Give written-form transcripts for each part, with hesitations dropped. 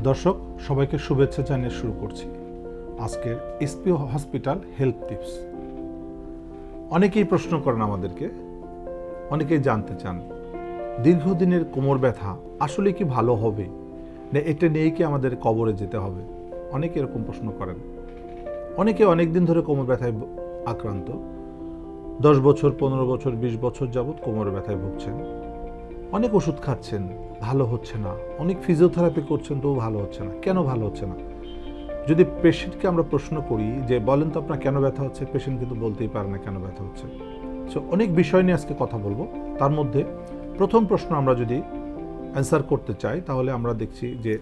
দর্শক সবাইকে শুভেচ্ছা জানিয়ে শুরু করছি আজকের এসপি হসপিটাল হেলথ টিপস। অনেকেই প্রশ্ন করেন আমাদেরকে, অনেকেই জানতে চান দীর্ঘদিনের কোমর ব্যথা আসলে কি ভালো হবে, না এটা নিয়েই কি আমাদের কবরে যেতে হবে? অনেকে এরকম প্রশ্ন করেন। অনেকে অনেক দিন ধরে কোমর ব্যথায় আক্রান্ত, 10 বছর 15 বছর 20 বছর যাবৎ কোমর ব্যথায় ভুগছেন, অনেক ওষুধ খাচ্ছেন, ভালো হচ্ছে না, অনেক ফিজিওথেরাপি করছেন, তবু ভালো হচ্ছে না। কেন ভালো হচ্ছে না? যদি পেশেন্টকে আমরা প্রশ্ন করি যে বলেন তো আপনার কেন ব্যথা হচ্ছে, পেশেন্ট কিন্তু বলতেই পারে না কেন ব্যথা হচ্ছে। সো অনেক বিষয় নিয়ে আজকে কথা বলবো। তার মধ্যে প্রথম প্রশ্ন আমরা যদি অ্যান্সার করতে চাই তাহলে আমরা দেখছি যে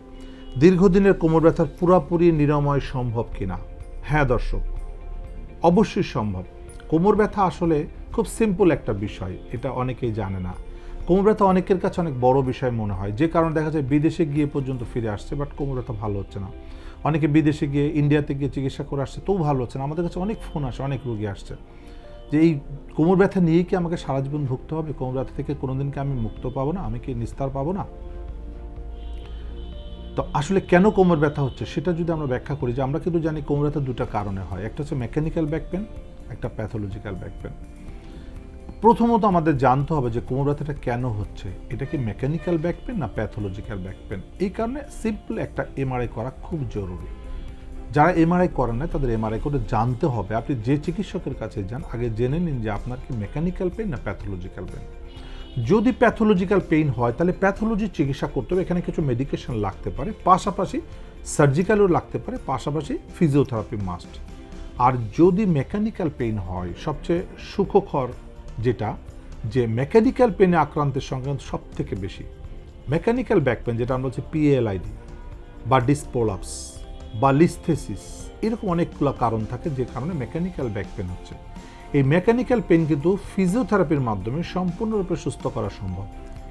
দীর্ঘদিনের কোমর ব্যথার পুরোপুরি নিরাময় সম্ভব কিনা। হ্যাঁ দর্শক, অবশ্যই সম্ভব। কোমর ব্যথা আসলে খুব সিম্পল একটা বিষয়, এটা অনেকেই জানে না। কোমর ব্যথা অনেকের কাছে অনেক বড় বিষয় মনে হয়, যে কারণে দেখা যায় বিদেশে গিয়ে পর্যন্ত ফিরে আসছে, বাট কোমর ব্যথা ভালো হচ্ছে না। অনেকে বিদেশে গিয়ে ইন্ডিয়াতে গিয়ে চিকিৎসা করে আসছে, তবু ভালো হচ্ছে না। আমাদের কাছে অনেক ফোন আসে, অনেক রোগী আসছে যে এই কোমর ব্যথা নিয়েই কি আমাকে সারা জীবন ভুগতে হবে? কোমর ব্যথা থেকে কোনোদিন কি আমি মুক্ত পাবো না? আমি কি নিস্তার পাবো না? তো আসলে কেন কোমর ব্যথা হচ্ছে সেটা যদি আমরা ব্যাখ্যা করি, যে আমরা কিন্তু জানি কোমর ব্যথা দুটো কারণে হয়। একটা হচ্ছে মেকানিক্যাল ব্যাক পেন, একটা প্যাথোলজিক্যাল ব্যাক পেন। প্রথমত আমাদের জানতে হবে যে কোমর ব্যথাটা কেন হচ্ছে, এটা কি মেকানিক্যাল ব্যাক পেন না প্যাথোলজিক্যাল ব্যাক পেন। এই কারণে সিম্পল একটা এমআরআই করা খুব জরুরি। যারা এমআরআই করেন না তাদের এমআরআই করে জানতে হবে। আপনি যে চিকিৎসকের কাছে যান, আগে জেনে নিন যে আপনার কি মেকানিক্যাল পেন না প্যাথোলজিক্যাল পেন। যদি প্যাথোলজিক্যাল পেইন হয় তাহলে প্যাথোলজির চিকিৎসা করতে হবে। এখানে কিছু মেডিকেশন লাগতে পারে, পাশাপাশি সার্জিক্যালও লাগতে পারে, পাশাপাশি ফিজিওথেরাপি মাস্ট। আর যদি মেকানিক্যাল পেইন হয়, সবচেয়ে সুখকর যেটা, যে মেকানিক্যাল পেনে আক্রান্তের সংখ্যা সব থেকে বেশি। মেকানিক্যাল ব্যাক পেন যেটা আমরা বলছি পিএলআইডি বা ডিসপোলাপস বা লিস্থেসিস, এরকম অনেকগুলো কারণ থাকে যে কারণে মেকানিক্যাল ব্যাক পেন হচ্ছে। এই মেকানিক্যাল পেন কিন্তু ফিজিওথেরাপির মাধ্যমে সম্পূর্ণরূপে সুস্থ করা সম্ভব,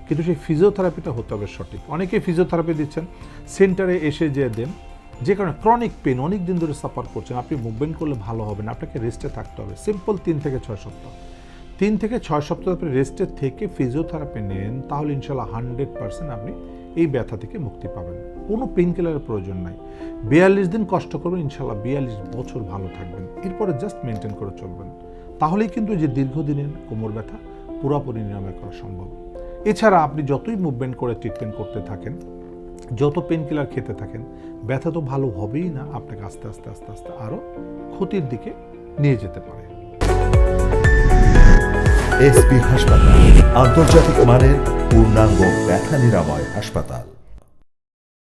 কিন্তু সেই ফিজিওথেরাপিটা হতে হবে সঠিক। অনেকে ফিজিওথেরাপি দিচ্ছেন, সেন্টারে এসে যে দেন, যে কারণে ক্রনিক পেন অনেক দিন ধরে সাফার করছেন। আপনি মুভমেন্ট করলে ভালো হবে না, আপনাকে রেস্টে থাকতে হবে। সিম্পল 3 থেকে 6 সপ্তাহ। 3 থেকে 6 সপ্তাহ আপনি রেস্টে থেকে ফিজিওথেরাপি নেন, তাহলে ইনশাল্লাহ 100% আপনি এই ব্যথা থেকে মুক্তি পাবেন। কোনো পেইন কিলারের প্রয়োজন নাই। 42 দিন কষ্ট করবেন, ইনশাল্লাহ 42 বছর ভালো থাকবেন। এরপরে জাস্ট মেনটেন করে চলবেন, তাহলেই কিন্তু যে দীর্ঘদিনের কোমর ব্যথা পুরোপুরি নিরাময় করা সম্ভব। এছাড়া আপনি যতই মুভমেন্ট করে ট্রিটমেন্ট করতে থাকেন, যত পেইন কিলার খেতে থাকেন, ব্যথা তো ভালো হবেই না, আপনাকে আস্তে আস্তে আস্তে আস্তে আরও ক্ষতির দিকে নিয়ে যেতে পারে। এসপি হাসপাতাল, আন্তর্জাতিক মানের পূর্ণাঙ্গ ব্যথা নিরাময় হাসপাতাল।